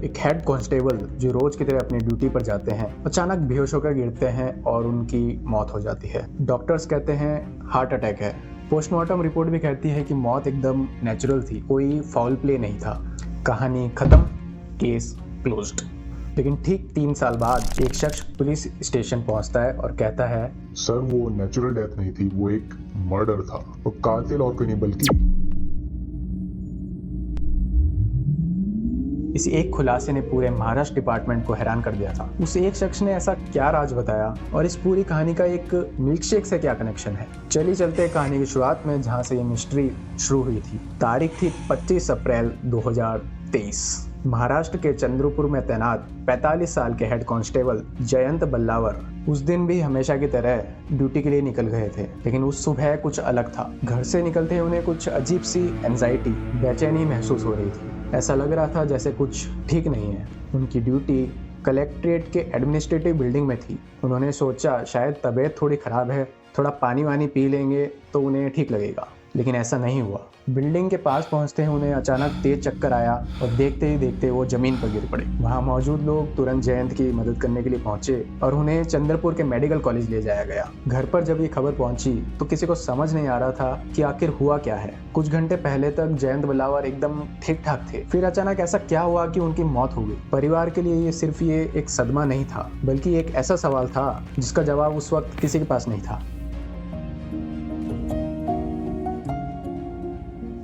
एक head constable जो रोज की तरह अपनी ड्यूटी पर जाते हैं अचानक बेहोश होकर गिरते हैं और उनकी मौत हो जाती है। डॉक्टर्स कहते हैं हार्ट अटैक है। पोस्टमार्टम रिपोर्ट भी कहती है कि मौत एकदम नेचुरल थी, कोई फाउल प्ले नहीं था। कहानी खत्म, केस क्लोज्ड। लेकिन ठीक 3 साल बाद एक शख्स पुलिस स्टेशन पहुंचता है और कहता है, सर वो नेचुरल डेथ नहीं थी, वो एक मर्डर था। वो कातिल और कोई नहीं बल्कि इस एक खुलासे ने पूरे महाराष्ट्र डिपार्टमेंट को हैरान कर दिया था। उस एक शख्स ने ऐसा क्या राज बताया और इस पूरी कहानी का एक मिल्कशेक से क्या कनेक्शन है। चलिए चलते हैं कहानी की शुरुआत में, जहां से ये मिस्ट्री शुरू हुई थी। तारीख थी 25 अप्रैल 2023। महाराष्ट्र के चंद्रपुर में तैनात 45 साल के हेड कांस्टेबल जयंत बल्लावर उस दिन भी हमेशा की तरह ड्यूटी के लिए निकल गए थे। लेकिन उस सुबह कुछ अलग था। घर से निकलते ही उन्हें कुछ अजीब सी एंजाइटी, बेचैनी महसूस हो रही थी। ऐसा लग रहा था जैसे कुछ ठीक नहीं है। उनकी ड्यूटी कलेक्ट्रेट के एडमिनिस्ट्रेटिव बिल्डिंग में थी। उन्होंने सोचा शायद तबीयत थोड़ी खराब है, थोड़ा पानी वानी पी लेंगे तो उन्हें ठीक लगेगा। लेकिन ऐसा नहीं हुआ। बिल्डिंग के पास पहुंचते ही उन्हें अचानक तेज चक्कर आया और देखते ही देखते वो जमीन पर गिर पड़े। वहां मौजूद लोग तुरंत जयंत की मदद करने के लिए पहुंचे और उन्हें चंद्रपुर के मेडिकल कॉलेज ले जाया गया। घर पर जब ये खबर पहुंची तो किसी को समझ नहीं आ रहा था कि आखिर हुआ क्या है। कुछ घंटे पहले तक जयंत बल्लावर एकदम ठीक ठाक थे, फिर अचानक ऐसा क्या हुआ कि उनकी मौत हो गई। परिवार के लिए ये सिर्फ एक सदमा नहीं था, बल्कि एक ऐसा सवाल था जिसका जवाब उस वक्त किसी के पास नहीं था।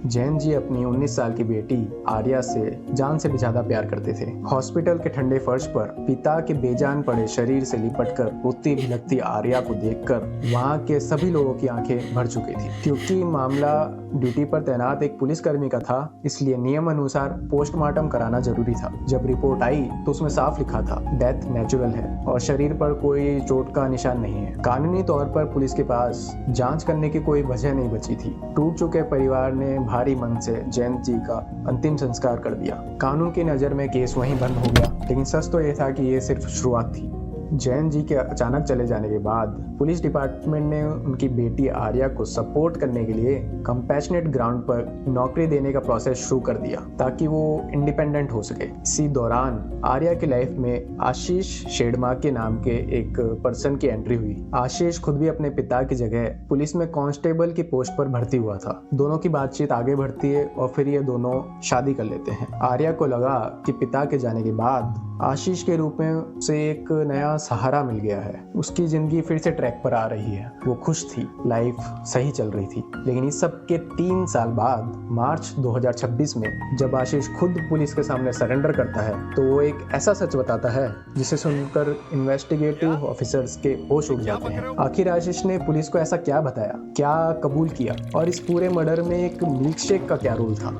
जयंत जी अपनी 19 साल की बेटी आर्या से जान से भी ज्यादा प्यार करते थे। हॉस्पिटल के ठंडे फर्श पर पिता के बेजान पड़े शरीर से लिपटकर रोती भिलकती आर्या को देखकर वहां के सभी लोगों की आंखें भर चुकी थी। क्योंकि मामला ड्यूटी पर तैनात एक पुलिसकर्मी का था, इसलिए नियम अनुसार पोस्टमार्टम कराना जरूरी था। जब रिपोर्ट आई तो उसमें साफ लिखा था डेथ नेचुरल है और शरीर पर कोई चोट का निशान नहीं है। कानूनी तौर पर पुलिस के पास जांच करने की कोई वजह नहीं बची थी। टूट चुके परिवार ने भारी मन से जयंत जी का अंतिम संस्कार कर दिया। कानून की नजर में केस वहीं बंद हो गया। लेकिन सच तो ये था कि ये सिर्फ शुरुआत थी। जयंत जी के अचानक चले जाने के बाद पुलिस डिपार्टमेंट ने उनकी बेटी आर्या को सपोर्ट करने के लिए कंपैशनेट ग्राउंड पर नौकरी देने का प्रोसेस शुरू कर दिया ताकि वो इंडिपेंडेंट हो सके। इसी दौरान आर्या की लाइफ में आशीष शेडमा के नाम के एक पर्सन की एंट्री हुई। आशीष खुद भी अपने पिता की जगह पुलिस में कांस्टेबल की पोस्ट पर भर्ती हुआ था। दोनों की बातचीत आगे बढ़ती है और फिर ये दोनों शादी कर लेते हैं। आर्या को लगा कि पिता के जाने के बाद आशीष के रूप में उसे एक नया सहारा मिल गया है। उसकी जिंदगी फिर से ट्रैक पर आ रही है। वो खुश थी, लाइफ सही चल रही थी। लेकिन इस सब के 3 साल बाद मार्च 2026 में जब आशीष खुद पुलिस के सामने सरेंडर करता है तो वो एक ऐसा सच बताता है जिसे सुनकर इन्वेस्टिगेटिव ऑफिसर्स के होश उड़ जाते हैं। आखिर आशीष ने पुलिस को ऐसा क्या बताया, क्या कबूल किया और इस पूरे मर्डर में एक मिल्कशेक का क्या रोल था।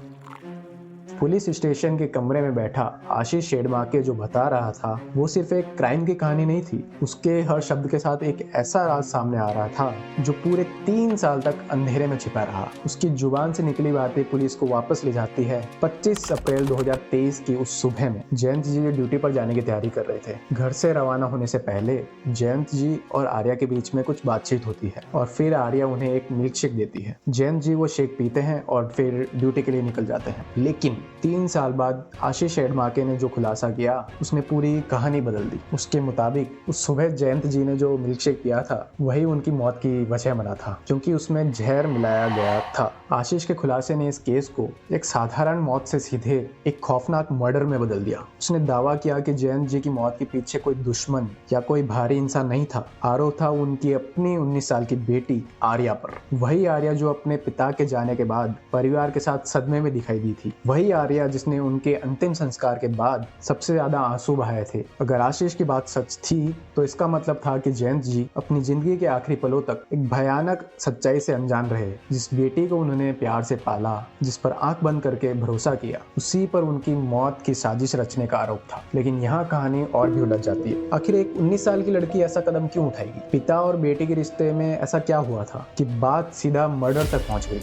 पुलिस स्टेशन के कमरे में बैठा आशीष शेडमाके जो बता रहा था वो सिर्फ एक क्राइम की कहानी नहीं थी। उसके हर शब्द के साथ एक ऐसा राज सामने आ रहा था जो पूरे 3 साल तक अंधेरे में छिपा रहा। उसकी जुबान से निकली बातें पुलिस को वापस ले जाती है 25 अप्रैल 2023 की उस सुबह में। जयंत जी ड्यूटी पर जाने की तैयारी कर रहे थे। घर से रवाना होने से पहले जयंत जी और आर्या के बीच में कुछ बातचीत होती है और फिर आर्या उन्हें एक मिल्क शेक देती है। जयंत जी वो शेक पीते हैं और फिर ड्यूटी के लिए निकल जाते हैं। लेकिन 3 साल बाद आशीष शेडमाके ने जो खुलासा किया उसने पूरी कहानी बदल दी। उसके मुताबिक उस सुबह जयंत जी ने जो मिल्कशेक पिया था वही उनकी मौत की वजह बना था, क्योंकि उसमें जहर मिलाया गया था। आशीष के खुलासे ने इस केस को एक साधारण मौत से सीधे एक खौफनाक मर्डर में बदल दिया। उसने दावा किया कि जयंत जी की मौत के पीछे कोई दुश्मन या कोई भारी इंसान नहीं था। आरोप था उनकी अपनी 19 साल की बेटी आर्या पर। वही आर्या जो अपने पिता के जाने के बाद परिवार के साथ सदमे में दिखाई दी थी। वही आर्या जिसने उनके अंतिम संस्कार के बाद सबसे ज्यादा आंसू बहाए थे। अगर आशीष की बात सच थी तो इसका मतलब था कि जयंत जी अपनी जिंदगी के आखिरी पलों तक एक भयानक सच्चाई से अनजान रहे। जिस बेटी को उन्होंने प्यार से पाला, जिस पर आंख बंद करके भरोसा किया, उसी पर उनकी मौत की साजिश रचने का आरोप था। लेकिन यहाँ कहानी और भी उलझ जाती है। आखिर एक 19 साल की लड़की ऐसा कदम क्यों उठाएगी? पिता और बेटी के रिश्ते में ऐसा क्या हुआ था कि बात सीधा मर्डर तक पहुंच गई?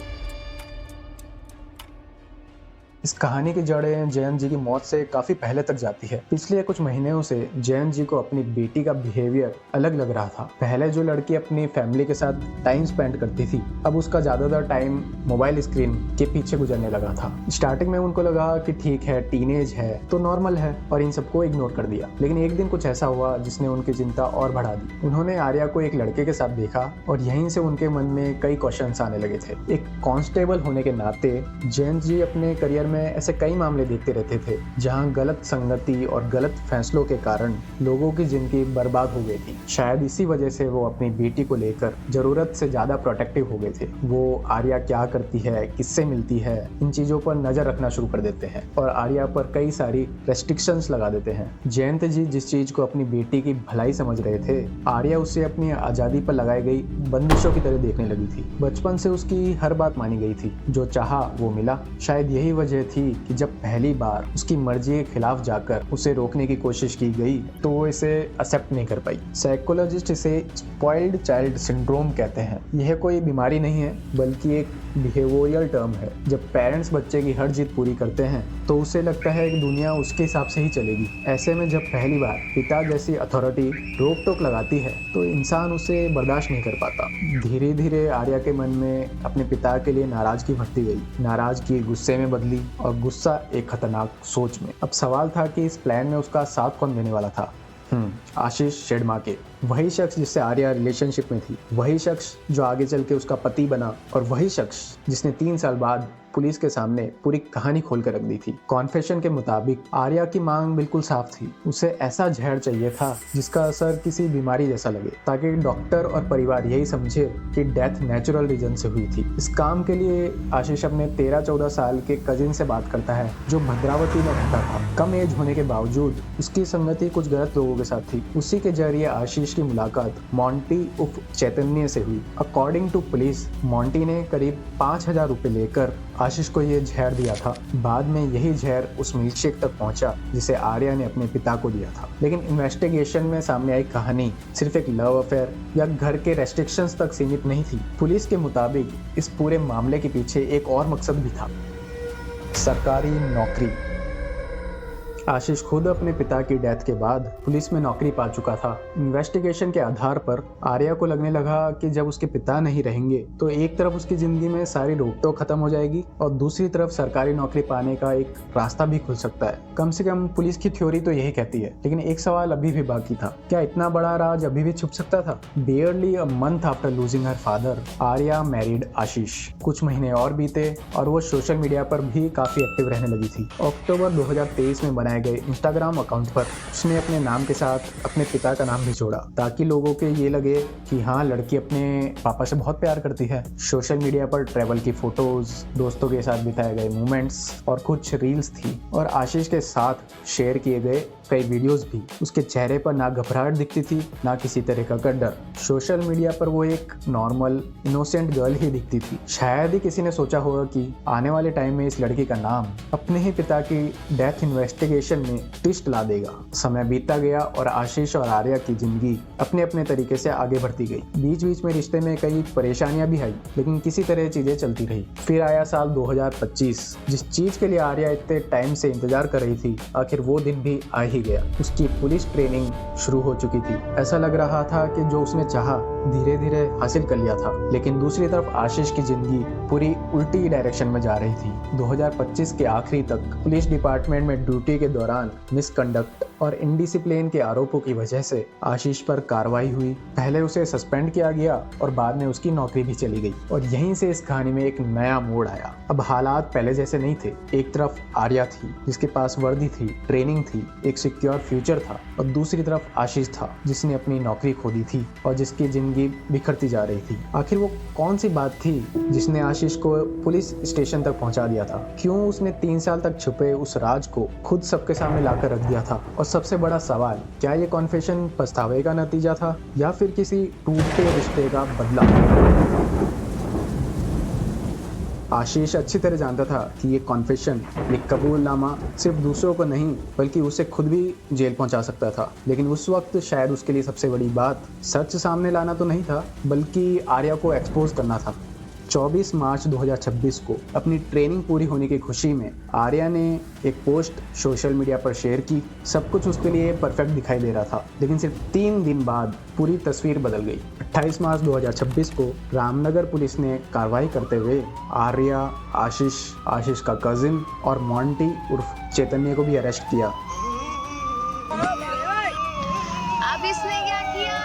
इस कहानी की जड़ें जयंत जी की मौत से काफी पहले तक जाती है। पिछले कुछ महीनों से जयंत जी को अपनी बेटी का बिहेवियर अलग लग रहा था। पहले जो लड़की अपनी फैमिली के साथ टाइम स्पेंड करती थी, अब उसका ज्यादातर टाइम मोबाइल स्क्रीन के पीछे गुजरने लगा था। स्टार्टिंग में उनको लगा कि ठीक है, टीनेज है तो नॉर्मल है, और इन सबको इग्नोर कर दिया। लेकिन एक दिन कुछ ऐसा हुआ जिसने उनकी चिंता और बढ़ा दी। उन्होंने आर्या को एक लड़के के साथ देखा और यहीं से उनके मन में कई क्वेश्चंस आने लगे थे। एक कांस्टेबल होने के नाते जयंत जी अपने करियर में ऐसे कई मामले देखते रहते थे जहां गलत संगति और गलत फैसलों के कारण लोगों की जिंदगी बर्बाद हो गई थी। शायद इसी वजह से वो अपनी बेटी को लेकर जरूरत से ज्यादा प्रोटेक्टिव हो गए थे। वो आर्या क्या करती है, किससे मिलती है, इन चीजों पर नजर रखना शुरू कर देते हैं और आर्या पर कई सारी रेस्ट्रिक्शंस लगा देते हैं। जयंत जी जिस चीज को अपनी बेटी की भलाई समझ रहे थे, आर्या उसे अपनी आजादी पर लगाई गई बंदिशों की तरह देखने लगी थी। बचपन से उसकी हर बात मानी गई थी, जो चाहा वो मिला। शायद यही वजह थी कि जब पहली बार उसकी मर्जी के खिलाफ जाकर उसे रोकने की कोशिश की गई तो वो इसे एक्सेप्ट नहीं कर पाई। साइकोलॉजिस्ट इसे स्पॉइल्ड चाइल्ड सिंड्रोम कहते हैं। यह कोई बीमारी नहीं है बल्कि एक बिहेवियरल टर्म है। जब पेरेंट्स बच्चे की हर जिद पूरी करते हैं तो उसे लगता है कि दुनिया उसके हिसाब से ही चलेगी। ऐसे में जब पहली बार पिता जैसी अथॉरिटी रोक टोक लगाती है तो इंसान उसे बर्दाश्त नहीं कर पाता। धीरे धीरे आर्या के मन में अपने पिता के लिए नाराजगी बढ़ती गई। नाराजगी गुस्से में बदली और गुस्सा एक खतरनाक सोच में। अब सवाल था कि इस प्लान में उसका साथ कौन देने वाला था। आशीष शेडमाके, वही शख्स जिससे आर्या रिलेशनशिप में थी, वही शख्स जो आगे चल के उसका पति बना, और वही शख्स जिसने 3 साल बाद पुलिस के सामने पूरी कहानी खोल कर रख दी थी। कॉन्फेशन के मुताबिक आर्या की मांग बिल्कुल साफ थी। उसे ऐसा जहर चाहिए था जिसका असर किसी बीमारी जैसा लगे, ताकि डॉक्टर और परिवार यही समझे कि डेथ नेचुरल रीजन से हुई थी। इस काम के लिए आशीष अपने 13-14 साल के कजिन से बात करता है जो भद्रावती में रहता था। कम एज होने के बावजूद उसकी संगति कुछ गलत लोगों के साथ थी। उसी के जरिए आशीष की मुलाकात मोंटी उर्फ चैतन्य से हुई। अकॉर्डिंग टू पुलिस, मोंटी ने करीब 5,000 रुपए लेकर आशीष को ये जहर दिया था। बाद में यही जहर उस मिल्कशेक तक पहुंचा जिसे आर्या ने अपने पिता को दिया था। लेकिन इन्वेस्टिगेशन में सामने आई कहानी सिर्फ एक लव अफेयर या घर के रेस्ट्रिक्शंस तक सीमित नहीं थी। पुलिस के मुताबिक इस पूरे मामले के पीछे एक और मकसद भी था, सरकारी नौकरी। आशीष खुद अपने पिता की डेथ के बाद पुलिस में नौकरी पा चुका था। इन्वेस्टिगेशन के आधार पर आर्या को लगने लगा कि जब उसके पिता नहीं रहेंगे तो एक तरफ उसकी जिंदगी में सारी रोक टोक खत्म हो जाएगी और दूसरी तरफ सरकारी नौकरी पाने का एक रास्ता भी खुल सकता है। कम से कम पुलिस की थ्योरी तो यही कहती है। लेकिन एक सवाल अभी भी बाकी था, क्या इतना बड़ा राज अभी भी छुप सकता था? Barely a month after losing her father, Arya married Ashish. कुछ महीने और बीते और वो सोशल मीडिया पर भी काफी एक्टिव रहने लगी थी। अक्टूबर 2023 में बनाए गए इंस्टाग्राम अकाउंट पर उसने अपने नाम के साथ अपने पिता का नाम भी जोड़ा, ताकि लोगों के ये लगे कि हाँ, लड़की अपने पापा से बहुत प्यार करती है। सोशल मीडिया पर ट्रैवल की फोटोज, दोस्तों के साथ बिताए गए मोमेंट्स और कुछ रील्स थी, और आशीष के साथ शेयर किए गए कई वीडियोस भी। उसके चेहरे पर ना घबराहट दिखती थी, ना किसी तरह का डर। सोशल मीडिया पर वो एक नॉर्मल इनोसेंट गर्ल ही दिखती थी। शायद ही किसी ने सोचा होगा कि आने वाले टाइम में इस लड़की का नाम अपने ही पिता की डेथ इन्वेस्टिगेशन में ट्विस्ट ला देगा। समय बीतता गया और आशीष और आर्या की जिंदगी अपने अपने तरीके से आगे बढ़ती गई। बीच बीच में रिश्ते में कई परेशानियां भी आई, लेकिन किसी तरह चीजें चलती रही। फिर आया साल 2025, जिस चीज के लिए आर्या इतने टाइम से इंतजार कर रही थी, आखिर वो दिन भी आ ही गया। उसकी पुलिस ट्रेनिंग शुरू हो चुकी थी। ऐसा लग रहा था कि जो उसने चाहा धीरे धीरे हासिल कर लिया था। लेकिन दूसरी तरफ आशीष की जिंदगी पूरी उल्टी डायरेक्शन में जा रही थी। 2025 के आखिरी तक पुलिस डिपार्टमेंट में ड्यूटी के दौरान मिसकंडक्ट और इनडिसिप्लिन के आरोपों की वजह से आशीष पर कार्रवाई हुई। पहले उसे सस्पेंड किया गया और बाद में उसकी नौकरी भी चली गई। और यहीं से इस कहानी में एक नया मोड़ आया। अब हालात पहले जैसे नहीं थे। एक तरफ आर्या थी जिसके पास वर्दी थी, ट्रेनिंग थी, एक सिक्योर फ्यूचर था, और दूसरी तरफ आशीष था जिसने अपनी नौकरी खो दी थी और जिसकी जिंदगी बिखरती जा रही थी। आखिर वो कौन सी बात थी जिसने आशीष को पुलिस स्टेशन तक पहुंचा दिया था? क्यों उसने 3 साल तक छुपे उस राज को खुद सबके सामने लाकर रख दिया था? और सबसे बड़ा सवाल, क्या ये कॉन्फेशन पछतावे का नतीजा था या फिर किसी टूटे रिश्ते का बदला? आशीष अच्छी तरह जानता था कि ये कॉन्फेशन, ये कबूलनामा सिर्फ दूसरों को नहीं बल्कि उसे खुद भी जेल पहुंचा सकता था। लेकिन उस वक्त शायद उसके लिए सबसे बड़ी बात सच सामने लाना तो नहीं था, बल्कि आर्या को एक्सपोज करना था। 24 मार्च 2026 को अपनी ट्रेनिंग पूरी होने की खुशी में आर्या ने एक पोस्ट सोशल मीडिया पर शेयर की। सब कुछ उसके लिए परफेक्ट दिखाई दे रहा था, लेकिन सिर्फ 3 दिन बाद पूरी तस्वीर बदल गई। 28 मार्च 2026 को रामनगर पुलिस ने कार्रवाई करते हुए आर्या, आशीष का कजिन और मॉन्टी उर्फ चैतन्य को भी अरेस्ट किया। अब इसने क्या किया?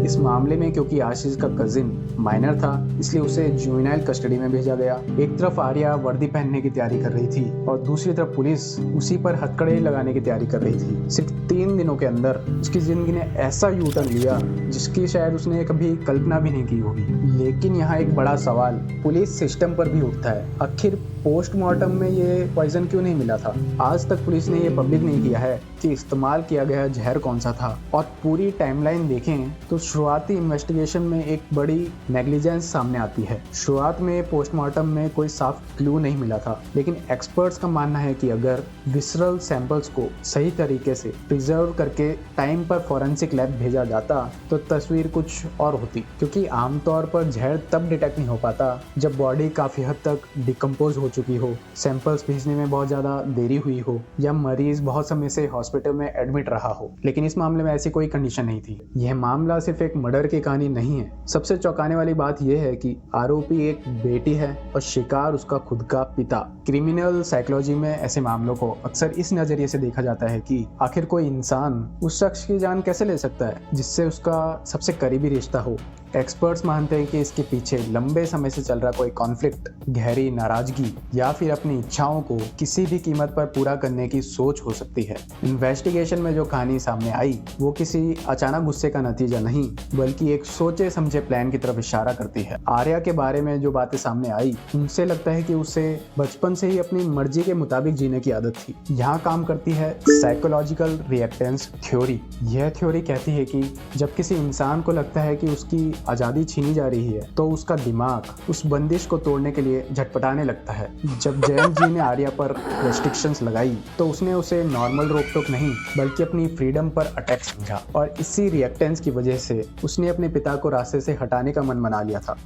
इस मामले में क्योंकि आशीष का कजिन माइनर था, इसलिए उसे जुवेनाइल कस्टडी में भेजा गया। एक तरफ आर्या वर्दी पहनने की तैयारी कर रही थी और दूसरी तरफ पुलिस उसी पर हथकड़े लगाने की तैयारी कर रही थी। सिर्फ 3 दिनों के अंदर उसकी जिंदगी ने ऐसा यू टर्न लिया जिसकी शायद उसने कभी कल्पना भी नहीं की होगी। लेकिन यहाँ एक बड़ा सवाल पुलिस सिस्टम पर भी उठता है, आखिर पोस्टमार्टम में ये पॉइजन क्यों नहीं मिला था? आज तक पुलिस ने ये पब्लिक नहीं किया है कि इस्तेमाल किया गया जहर कौन सा था। और पूरी टाइमलाइन देखें तो शुरुआती इन्वेस्टिगेशन में एक बड़ी नेग्लिजेंस सामने आती है। शुरुआत में पोस्टमार्टम में कोई साफ क्लू नहीं मिला था, लेकिन एक्सपर्ट्स का मानना है कि अगर विसरल सैंपल्स को सही तरीके से प्रिजर्व करके टाइम पर फॉरेंसिक लैब भेजा जाता तो तस्वीर कुछ और होती, क्योंकि आमतौर पर जहर तब डिटेक्ट नहीं हो पाता जब बॉडी काफी हद तक डिकम्पोज हो चुकी हो, सैंपल्स भेजने में बहुत ज्यादा देरी हुई हो या मरीज बहुत समय से हॉस्पिटल में एडमिट रहा हो। लेकिन इस मामले में ऐसी कोई कंडीशन नहीं थी। यह मामला सिर्फ एक मर्डर की कहानी नहीं है। सबसे चौंकाने वाली बात यह है कि आरोपी एक बेटी है और शिकार उसका खुद का पिता। क्रिमिनल साइकोलॉजी में ऐसे मामलों को अक्सर इस नजरिए से देखा जाता है कि आखिर कोई इंसान उस शख्स की जान कैसे ले सकता है जिससे उसका सबसे करीबी रिश्ता हो। एक्सपर्ट्स मानते हैं कि इसके पीछे लंबे समय से चल रहा कोई कॉन्फ्लिक्ट, गहरी नाराजगी या फिर अपनी इच्छाओं को किसी भी कीमत पर पूरा करने की सोच हो सकती है। इन्वेस्टिगेशन में जो कहानी सामने आई वो किसी अचानक गुस्से का नतीजा नहीं, बल्कि एक सोचे समझे प्लान की तरफ इशारा करती है। आर्या के बारे में जो बातें सामने आई उनसे लगता है कि उसे बचपन से ही अपनी मर्जी के मुताबिक जीने की आदत थी। यहाँ काम करती है साइकोलॉजिकल रिएक्टेंस थ्योरी। यह थ्योरी कहती है कि जब किसी इंसान को लगता है कि उसकी आजादी छीनी जा रही है तो उसका दिमाग उस बंदिश को तोड़ने के लिए झटपटाने लगता है। जब जयंत जी ने आर्या पर रेस्ट्रिक्शंस लगाई तो उसने उसे नॉर्मल रोक-टोक नहीं बल्कि अपनी फ्रीडम पर अटैक समझा, और इसी रिएक्टेंस की वजह से उसने अपने पिता को रास्ते से हटाने का मन बना लिया था।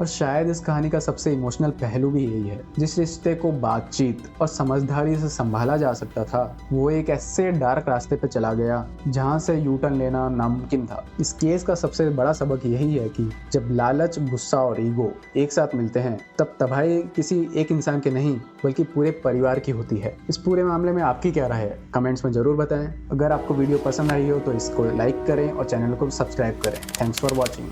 और शायद इस कहानी का सबसे इमोशनल पहलू भी यही है। जिस रिश्ते को बातचीत और समझदारी से संभाला जा सकता था वो एक ऐसे डार्क रास्ते पे चला गया जहां से यू टर्न लेना नामुमकिन था। इस केस का सबसे बड़ा सबक यही है कि जब लालच, गुस्सा और ईगो एक साथ मिलते हैं तब तबाही किसी एक इंसान के नहीं बल्कि पूरे परिवार की होती है। इस पूरे मामले में आपकी क्या राय है? कमेंट्स में जरूर बताएं। अगर आपको वीडियो पसंद आई हो तो इसको लाइक करें और चैनल को सब्सक्राइब करें। Thanks for watching.